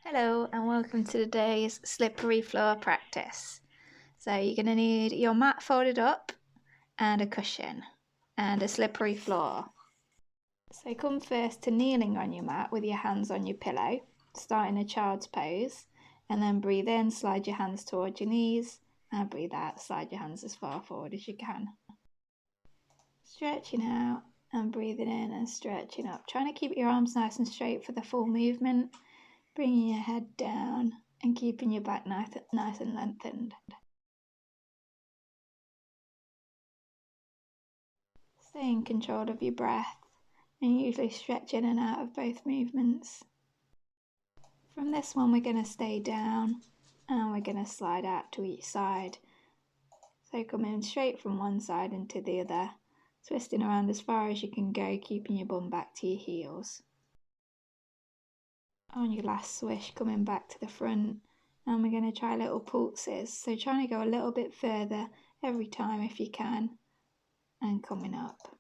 Hello and welcome to today's slippery floor practice. So you're going to need your mat folded up and a cushion and a slippery floor. So come first to kneeling on your mat with your hands on your pillow, start in a child's pose, and then breathe in, slide your hands towards your knees, and breathe out, slide your hands as far forward as you can. Stretching out and breathing in and stretching up, trying to keep your arms nice and straight for the full movement. Bringing your head down and keeping your back nice and lengthened. Stay in control of your breath and usually stretch in and out of both movements. From this one we're going to stay down and we're going to slide out to each side. So coming straight from one side into the other, twisting around as far as you can go, keeping your bum back to your heels. On your last swish, coming back to the front, and we're going to try little pulses, so trying to go a little bit further every time if you can, and coming up.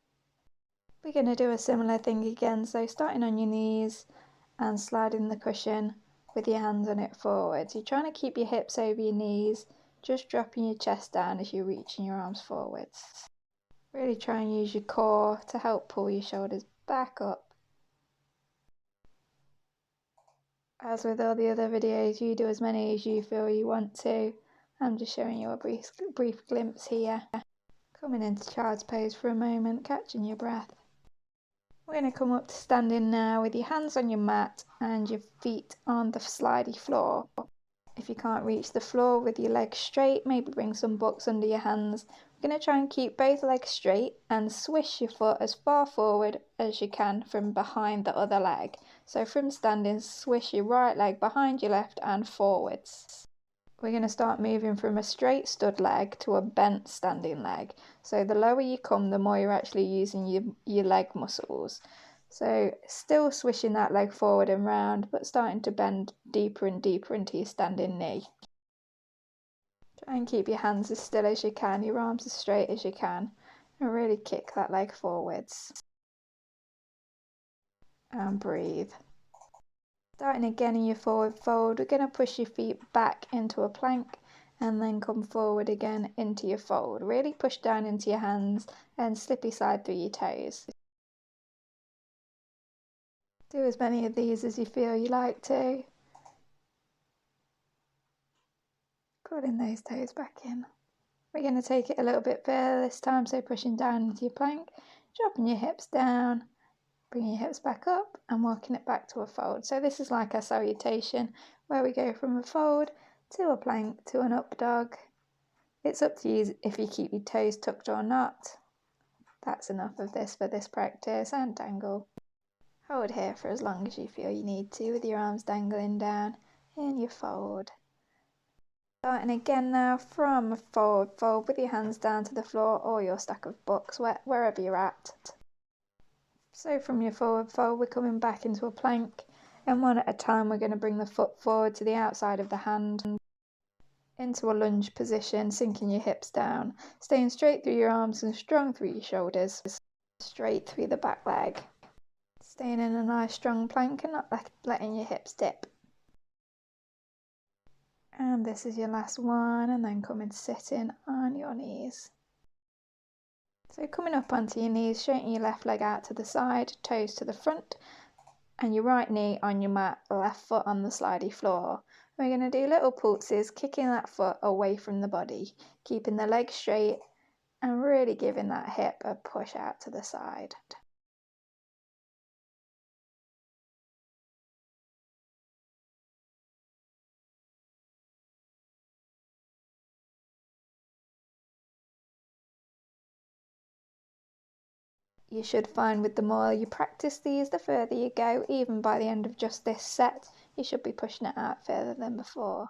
We're going to do a similar thing again, so starting on your knees and sliding the cushion with your hands on it forwards. You're trying to keep your hips over your knees, just dropping your chest down as you're reaching your arms forwards. Really try and use your core to help pull your shoulders back up. As with all the other videos, you do as many as you feel you want to. I'm just showing you a brief glimpse here. Coming into child's pose for a moment, catching your breath. We're going to come up to standing now with your hands on your mat and your feet on the slidey floor. If you can't reach the floor with your legs straight, maybe bring some books under your hands. We're going to try and keep both legs straight and swish your foot as far forward as you can from behind the other leg. So from standing, swish your right leg behind your left and forwards. We're going to start moving from a straight stud leg to a bent standing leg. So the lower you come, the more you're actually using your leg muscles. So still swishing that leg forward and round, but starting to bend deeper and deeper into your standing knee. Try and keep your hands as still as you can, your arms as straight as you can, and really kick that leg forwards. And breathe. Starting again in your forward fold, we're going to push your feet back into a plank and then come forward again into your fold. Really push down into your hands and slippy slide through your toes. Do as many of these as you feel you like to. Pulling those toes back in. We're going to take it a little bit further this time, so pushing down into your plank, dropping your hips down, bringing your hips back up and walking it back to a fold. So this is like a salutation where we go from a fold to a plank to an up dog. It's up to you if you keep your toes tucked or not. That's enough of this for this practice, and dangle. Hold here for as long as you feel you need to with your arms dangling down in your fold. Starting again now from a forward fold with your hands down to the floor or your stack of books, wherever you're at. So from your forward fold, we're coming back into a plank, and one at a time we're going to bring the foot forward to the outside of the hand into a lunge position, sinking your hips down, staying straight through your arms and strong through your shoulders, straight through the back leg. Staying in a nice strong plank and not letting your hips dip. And this is your last one, and then coming sitting on your knees. So coming up onto your knees, straighten your left leg out to the side, toes to the front, and your right knee on your mat, left foot on the slidey floor. We're going to do little pulses, kicking that foot away from the body, keeping the leg straight and really giving that hip a push out to the side. You should find with the more you practice these, the further you go. Even by the end of just this set, you should be pushing it out further than before.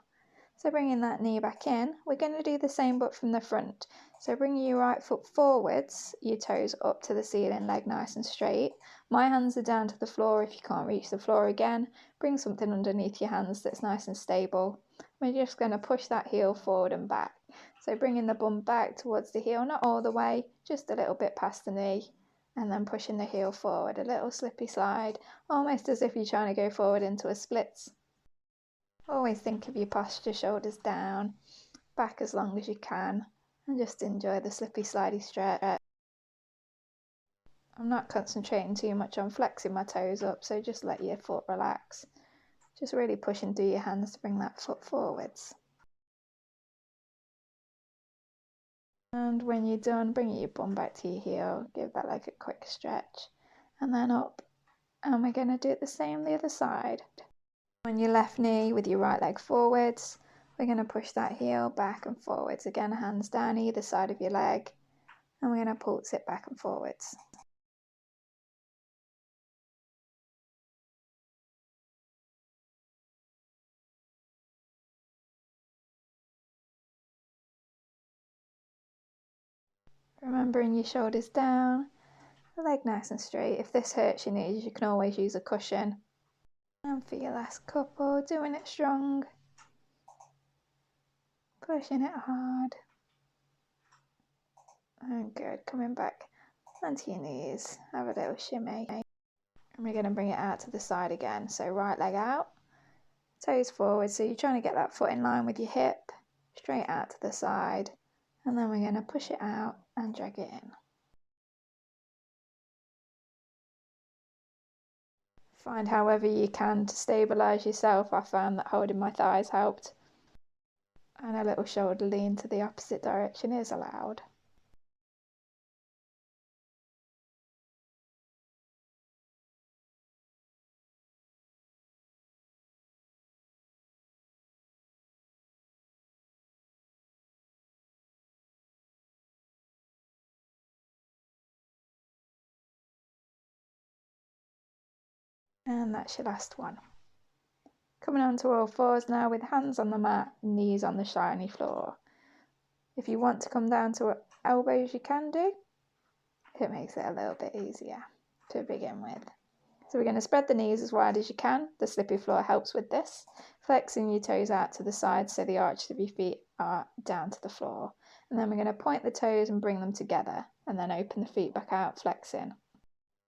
So bringing that knee back in, we're going to do the same but from the front. So bringing your right foot forwards, your toes up to the ceiling, leg nice and straight. My hands are down to the floor. If you can't reach the floor again, bring something underneath your hands that's nice and stable. We're just going to push that heel forward and back. So bringing the bum back towards the heel, not all the way, just a little bit past the knee. And then pushing the heel forward, a little slippy slide, almost as if you're trying to go forward into a splits. Always think of your posture, shoulders down, back as long as you can, and just enjoy the slippy slidey stretch. I'm not concentrating too much on flexing my toes up, so just let your foot relax. Just really pushing through your hands to bring that foot forwards. And when you're done, bring your bum back to your heel, give that leg a quick stretch, and then up. And we're going to do it the same the other side. On your left knee with your right leg forwards, we're going to push that heel back and forwards. Again, hands down either side of your leg, and we're going to pulse it back and forwards. Remembering your shoulders down, the leg nice and straight. If this hurts your knees, you can always use a cushion. And for your last couple, doing it strong, pushing it hard. And good, coming back onto your knees, have a little shimmy. And we're going to bring it out to the side again. So right leg out, toes forward, so you're trying to get that foot in line with your hip, straight out to the side. And then we're going to push it out and drag it in. Find however you can to stabilise yourself. I found that holding my thighs helped. And a little shoulder lean to the opposite direction is allowed. And that's your last one. Coming onto all fours now with hands on the mat, knees on the shiny floor. If you want to come down to elbows, you can do. It makes it a little bit easier to begin with. So we're going to spread the knees as wide as you can. The slippy floor helps with this. Flexing your toes out to the side so the arches of your feet are down to the floor. And then we're going to point the toes and bring them together and then open the feet back out, flexing.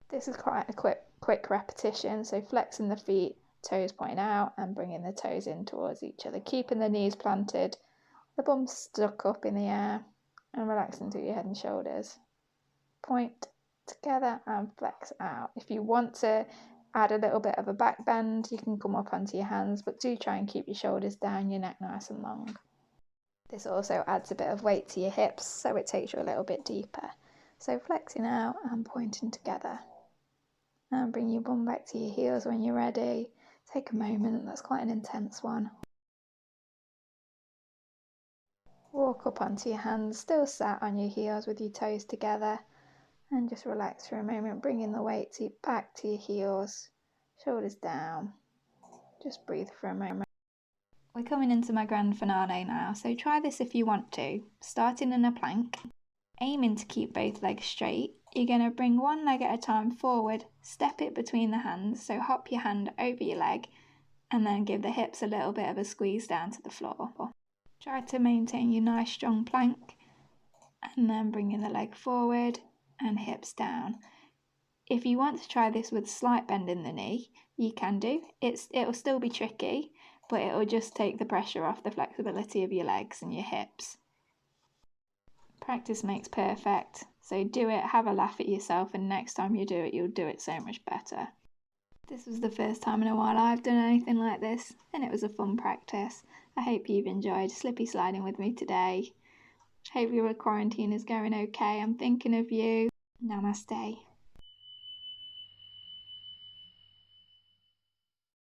This is quite a quick repetition, so flexing the feet, toes pointing out and bringing the toes in towards each other, keeping the knees planted, the bum stuck up in the air and relaxing through your head and shoulders. Point together and flex out. If you want to add a little bit of a back bend, you can come up onto your hands, but do try and keep your shoulders down, your neck nice and long. This also adds a bit of weight to your hips, so it takes you a little bit deeper. So flexing out and pointing together. And bring your bum back to your heels when you're ready. Take a moment, that's quite an intense one. Walk up onto your hands, still sat on your heels with your toes together. And just relax for a moment, bringing the weight back to your heels, shoulders down. Just breathe for a moment. We're coming into my grand finale now, so try this if you want to. Starting in a plank, aiming to keep both legs straight. You're going to bring one leg at a time forward, step it between the hands, so hop your hand over your leg and then give the hips a little bit of a squeeze down to the floor. Try to maintain your nice strong plank and then bringing the leg forward and hips down. If you want to try this with slight bend in the knee, you can do. It'll still be tricky, but it'll just take the pressure off the flexibility of your legs and your hips. Practice makes perfect, so do it, have a laugh at yourself, and next time you do it, you'll do it so much better. This was the first time in a while I've done anything like this, and it was a fun practice. I hope you've enjoyed slippy sliding with me today. Hope your quarantine is going okay. I'm thinking of you. Namaste.